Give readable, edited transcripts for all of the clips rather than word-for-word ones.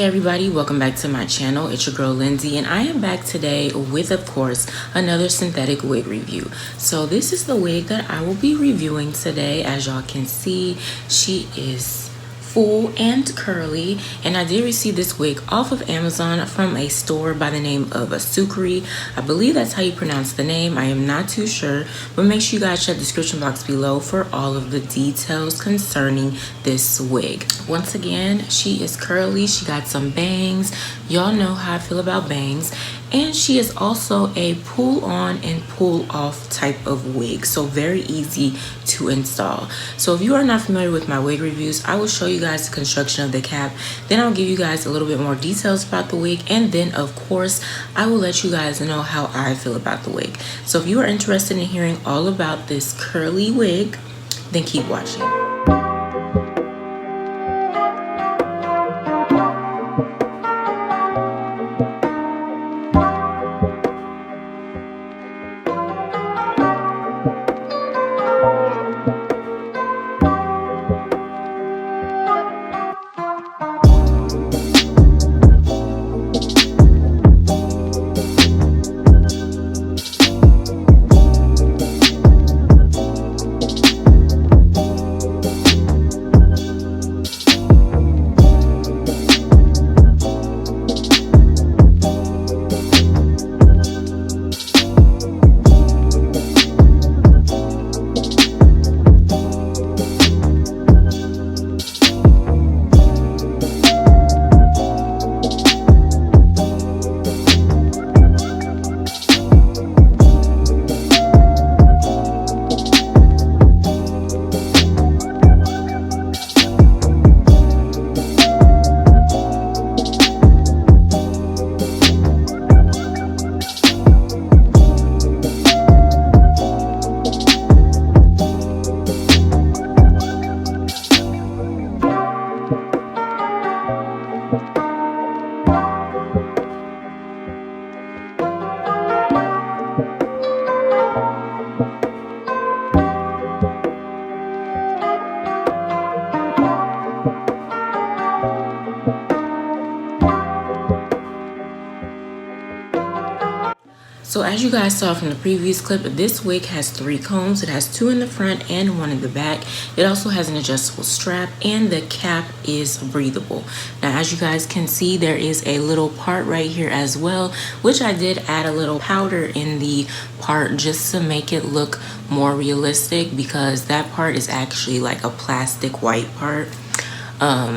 everybody, welcome back to my channel. It's your girl Lindsay, and I am back today with, of course, another synthetic wig review. So this is the wig that I will be reviewing today. As y'all can see, she is full and curly, and I did receive this wig off of Amazon from a store by the name of SUKRI. I believe that's how you pronounce the name. I am not too sure, but make sure you guys check the description box below for all of the details concerning this wig. Once again, she is curly. She got some bangs. Y'all know how I feel about bangs. And she is also a pull on and pull off type of wig, so very easy to install. So if you are not familiar with my wig reviews, I will show you guys the construction of the cap, then I'll give you guys a little bit more details about the wig, and then of course I will let you guys know how I feel about the wig. So if you are interested in hearing all about this curly wig, then keep watching. So as you guys saw from the previous clip, this wig has 3 combs. It has 2 in the front and 1 in the back. It also has an adjustable strap, and the cap is breathable. Now as you guys can see, there is a little part right here as well, which I did add a little powder in the part just to make it look more realistic, because that part is actually like a plastic white part.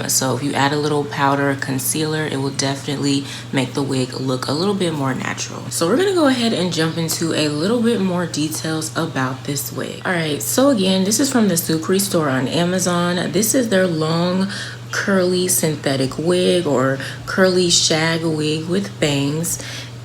So if you add a little powder concealer, it will definitely make the wig look a little bit more natural. So we're gonna go ahead and jump into a little bit more details about this wig. All right, so again, this is from the SUKRI store on Amazon. This is their long curly synthetic wig, or curly shag wig with bangs,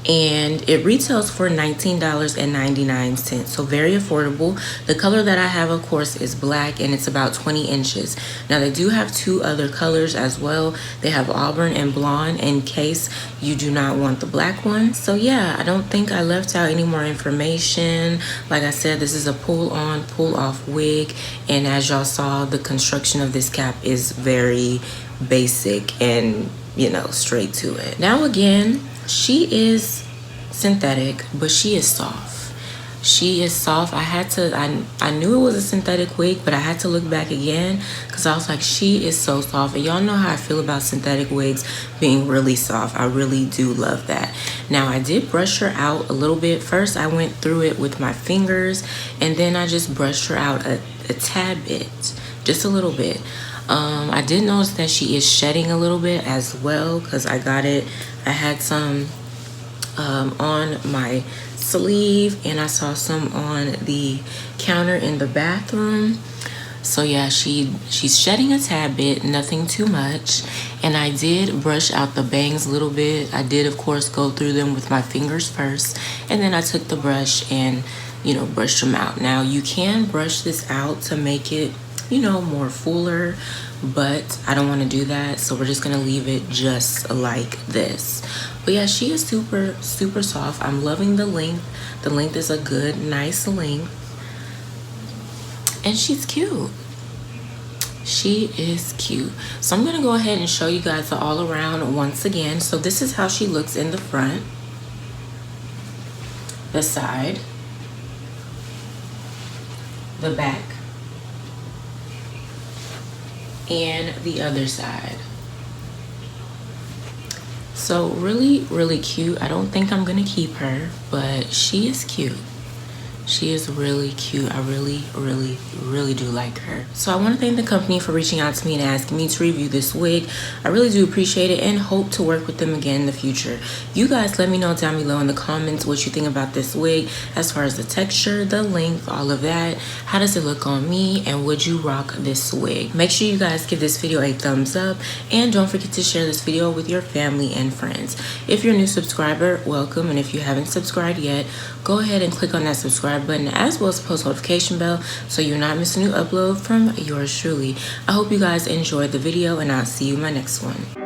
and it retails for $19.99, so very affordable. The color that I have, of course, is black, and it's about 20 inches. Now they do have 2 other colors as well. They have auburn and blonde in case you do not want the black one. So yeah, I don't think I left out any more information. Like I said, this is a pull on, pull off wig, and as y'all saw, the construction of this cap is very basic and, you know, straight to it. Now again, she is synthetic, but she is soft. She is soft. I knew it was a synthetic wig, but I had to look back again because I was like, she is so soft. And y'all know how I feel about synthetic wigs being really soft. I really do love that. Now I did brush her out a little bit. First I went through it with my fingers, and then I just brushed her out a tad bit, just a little bit. I did notice that she is shedding a little bit as well, because I had some on my sleeve, and I saw some on the counter in the bathroom. So yeah, she's shedding a tad bit, nothing too much. And I did brush out the bangs a little bit. I did, of course, go through them with my fingers first, and then I took the brush and, you know, brushed them out. Now you can brush this out to make it, you know, more fuller, but I don't want to do that, so we're just gonna leave it just like this. But yeah, she is super soft. I'm loving the length. The length is a good, nice length, and she's cute. She is cute. So I'm gonna go ahead and show you guys the all around once again. So this is how she looks in the front, the side, the back, and the other side. So really cute. I don't think I'm gonna keep her, but she is cute. She is really cute. I really do like her. So I want to thank the company for reaching out to me and asking me to review this wig. I really do appreciate it and hope to work with them again in the future. You guys let me know down below in the comments what you think about this wig as far as the texture, the length, all of that. How does it look on me, and would you rock this wig? Make sure you guys give this video a thumbs up and don't forget to share this video with your family and friends. If you're a new subscriber, welcome, and if you haven't subscribed yet, go ahead and click on that subscribe button as well as the post notification bell so you're not missing a new upload from yours truly. I hope you guys enjoyed the video, and I'll see you in my next one.